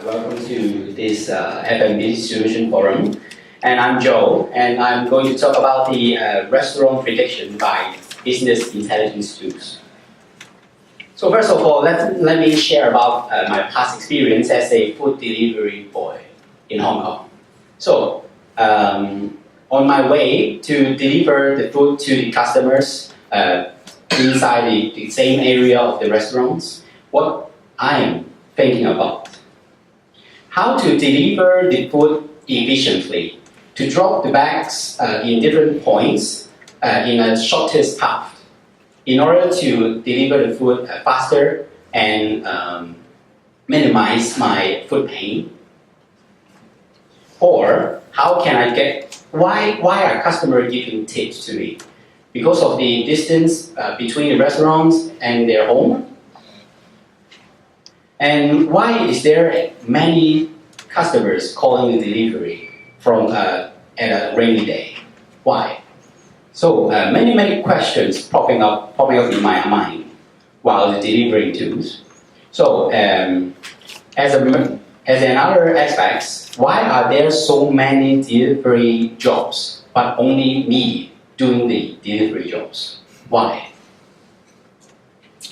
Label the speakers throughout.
Speaker 1: Welcome to this F&B Solution Forum. And I'm Joe, and I'm going to talk about the restaurant prediction by business intelligence tools. So first of all, let me share about my past experience as a food delivery boy in Hong Kong. So on my way to deliver the food to the customers inside the same area of the restaurants, what I am thinking about: how to deliver the food efficiently, to drop the bags in different points in a shortest path, in order to deliver the food faster and minimize my food pain. Or how can I why are customers giving tips to me? Because of the distance between the restaurants and their home? And why is there many customers calling the delivery from at a rainy day? Why? So many questions popping up in my mind while delivering tools. So as another aspect, why are there so many delivery jobs but only me doing the delivery jobs? Why?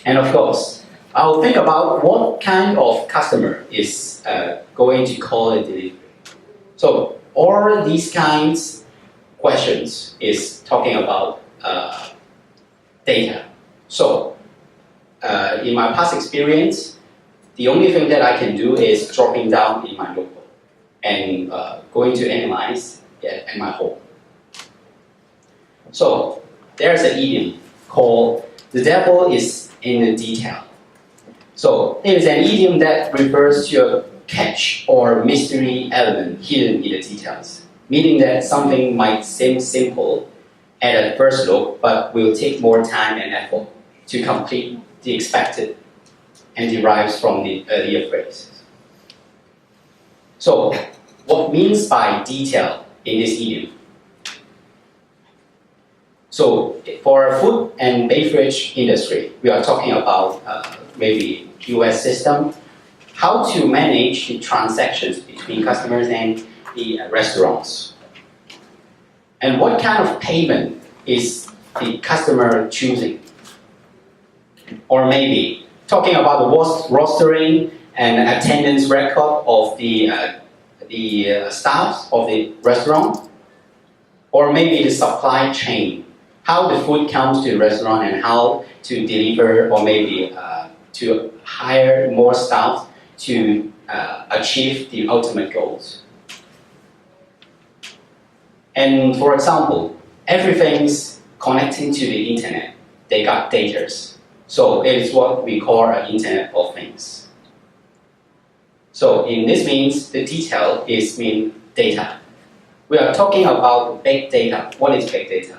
Speaker 1: And of course, I'll think about what kind of customer is going to call a delivery. So all these kinds questions is talking about data. So in my past experience, the only thing that I can do is dropping down in my notebook and going to analyze at my home. So there's an idiom called "the devil is in the detail." So it is an idiom that refers to a catch or mystery element hidden in the details, meaning that something might seem simple at a first look, but will take more time and effort to complete the expected and derives from the earlier phrases. So what means by detail in this idiom? So for food and beverage industry, we are talking about maybe POS system, how to manage the transactions between customers and the restaurants. And what kind of payment is the customer choosing? Or maybe talking about the rostering and attendance record of the staff of the restaurant. Or maybe the supply chain, how the food comes to the restaurant and how to deliver, or maybe to hire more staff to achieve the ultimate goals. And for example, everything's connecting to the internet. They got data. So it is what we call an Internet of Things. So in this means, the detail is mean data. We are talking about big data. What is big data?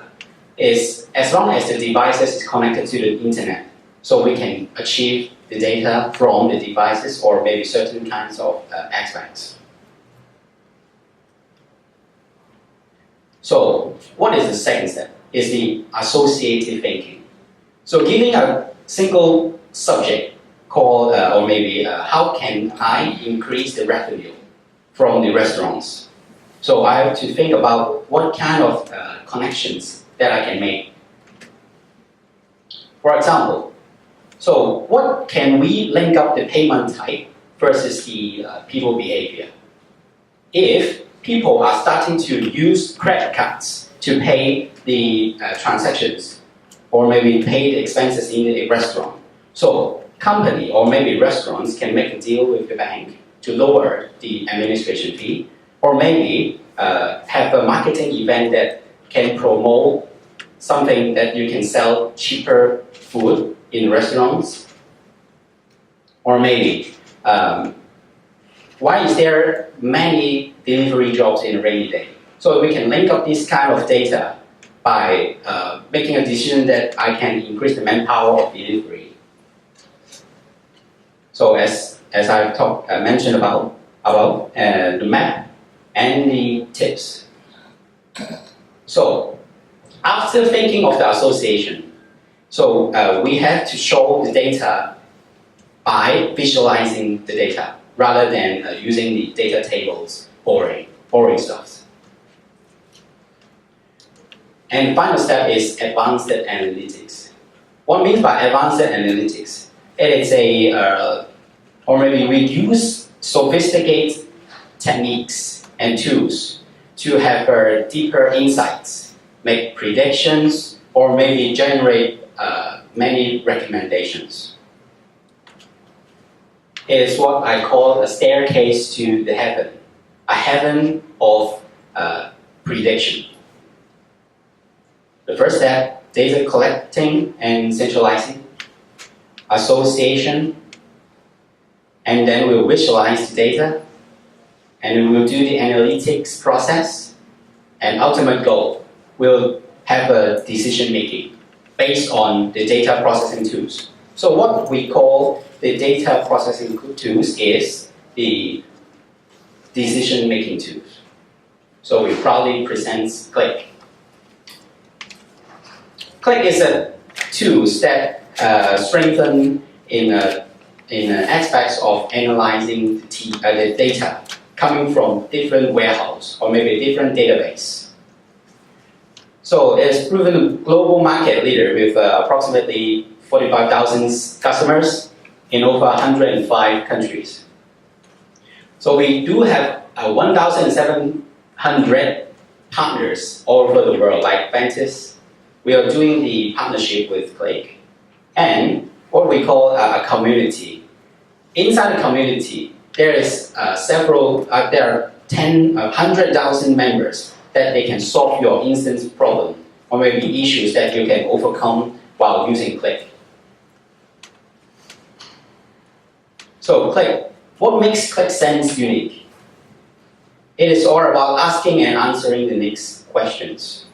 Speaker 1: Is as long as the devices is connected to the internet, so we can achieve the data from the devices or maybe certain kinds of aspects. So what is the second step? Is the associative thinking. So giving a single subject called, or maybe how can I increase the revenue from the restaurants? So I have to think about what kind of connections that I can make. For example, so what can we link up the payment type versus the people behavior? If people are starting to use credit cards to pay the transactions or maybe pay the expenses in the restaurant, so company or maybe restaurants can make a deal with the bank to lower the administration fee, or maybe have a marketing event that can promote something that you can sell cheaper food in restaurants. Or maybe, why is there many delivery jobs in a rainy day? So we can link up this kind of data by making a decision that I can increase the manpower of delivery. So as I've mentioned about the map and the tips. So after thinking of the association, so we have to show the data by visualizing the data rather than using the data tables, boring stuff. And final step is advanced analytics. What means by advanced analytics? It is or maybe we use sophisticated techniques and tools to have deeper insights, make predictions, or maybe generate many recommendations. It is what I call a staircase to the heaven, a heaven of prediction. The first step, data collecting and centralizing, association, and then we'll visualize the data, and we will do the analytics process, and ultimate goal, we'll have a decision making based on the data processing tools. So what we call the data processing tools is the decision making tools. So we proudly present Qlik. Qlik is a tool that strengthen in aspects of analyzing the data coming from different warehouse or maybe different database. So it's proven a global market leader with approximately 45,000 customers in over 105 countries. So we do have 1,700 partners all over the world, like Vantis. We are doing the partnership with Qlik, and what we call a community. Inside the community, there is there are 100,000 members that they can solve your instance problem or maybe issues that you can overcome while using Qlik. So Qlik, what makes Qlik Sense unique? It is all about asking and answering the next questions.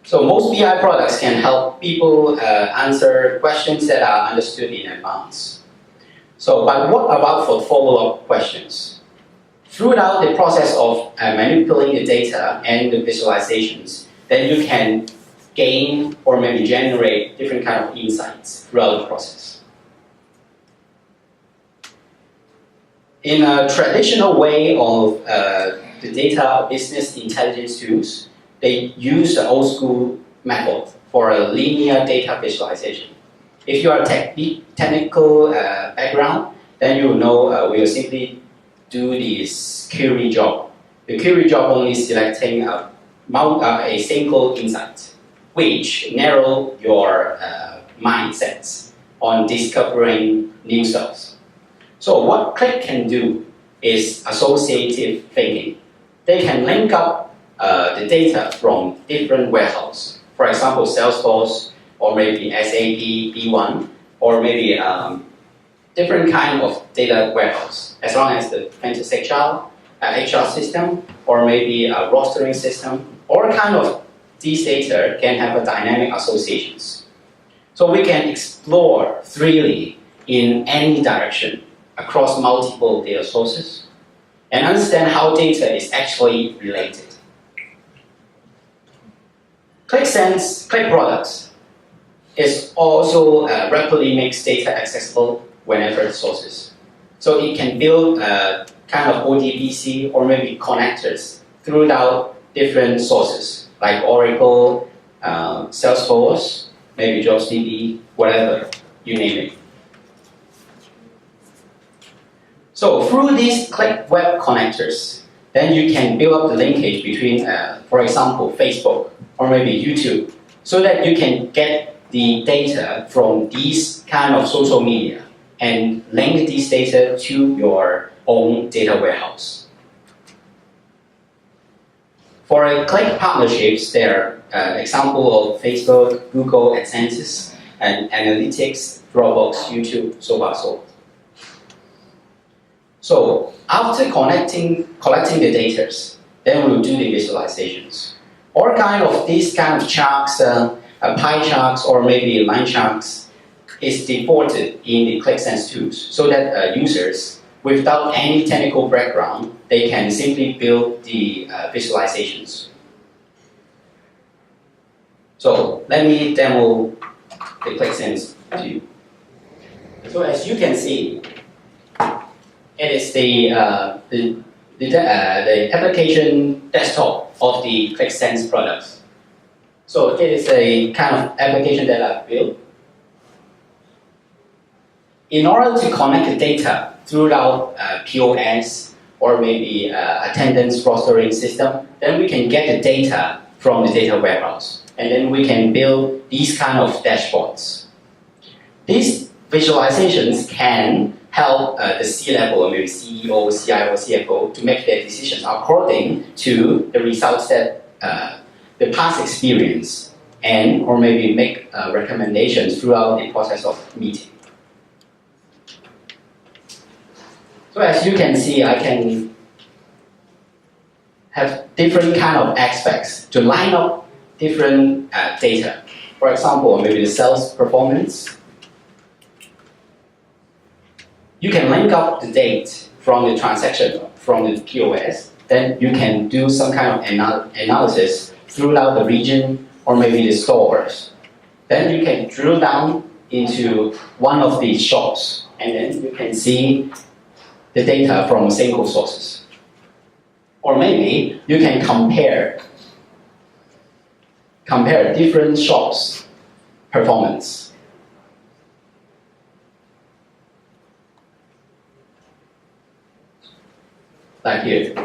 Speaker 1: So most BI products can help people answer questions that are understood in advance. So, but what about for follow-up questions? Throughout the process of manipulating the data and the visualizations, then you can gain or maybe generate different kind of insights throughout the process. In a traditional way of the data business intelligence tools, they use the old school method for a linear data visualization. If you are a technical background, then you will know we will simply do this query job. The query job only selecting a single insight, which narrow your mindsets on discovering new stuff. So what Qlik can do is associative thinking. They can link up the data from different warehouses. For example, Salesforce, or maybe SAP B1, or maybe different kind of data warehouse, as long as the Vantis HR system, or maybe a rostering system, or kind of these data can have a dynamic associations. So we can explore freely in any direction across multiple data sources and understand how data is actually related. Qlik Sense, Qlik products is also rapidly makes data accessible whenever sources. So it can build a kind of ODBC or maybe connectors throughout different sources like Oracle, Salesforce, maybe JobsDB, whatever, you name it. So through these Qlik web connectors, then you can build up the linkage between, for example, Facebook or maybe YouTube, so that you can get the data from these kind of social media and link these data to your own data warehouse. For Qlik partnerships, there are example of Facebook, Google, AdSense, and Analytics, Dropbox, YouTube, so far so. So after collecting the data, then we'll do the visualizations. All kind of these kind of charts, pie charts or maybe line charts is defaulted in the Qlik Sense tools, so that users without any technical background, they can simply build the visualizations. So let me demo the Qlik Sense to you. So as you can see, It is the application desktop of the Qlik Sense products. So it is a kind of application that I've built. In order to connect the data throughout POS or maybe attendance rostering system, then we can get the data from the data warehouse. And then we can build these kind of dashboards. These visualizations can help the C-level, or maybe CEO, CIO, CFO, to make their decisions according to the results that the past experience, and or maybe make recommendations throughout the process of meeting. So as you can see, I can have different kind of aspects to line up different data. For example, maybe the sales performance. You can link up the date from the transaction from the POS. Then you can do some kind of analysis throughout the region or maybe the stores. Then you can drill down into one of these shops, and then you can see the data from single sources. Or maybe you can compare different shops' performance. Like here.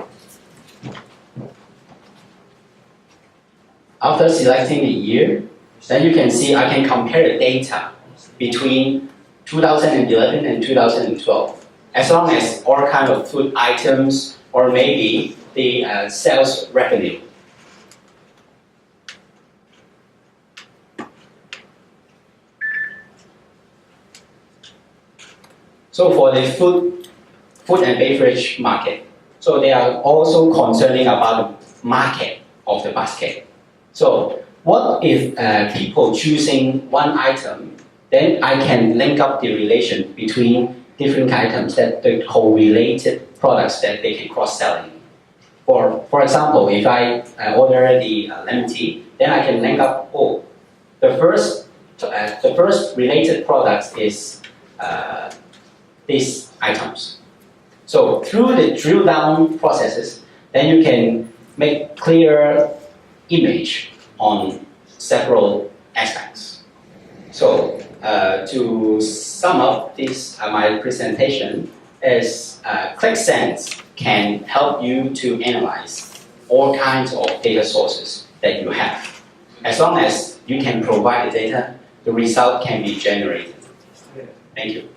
Speaker 1: After selecting the year, then you can see I can compare the data between 2011 and 2012. As long as all kind of food items or maybe the sales revenue. So for the food and beverage market, so they are also concerning about the market of the basket. So what if people choosing one item, then I can link up the relation between different items, that the correlated products that they can cross-selling. For example, if I order the lemon tea, then I can link up, the first related product is these items. So through the drill down processes, then you can make clear image on several aspects. So to sum up this my presentation is Qlik Sense can help you to analyze all kinds of data sources that you have. As long as you can provide the data, the result can be generated. Thank you.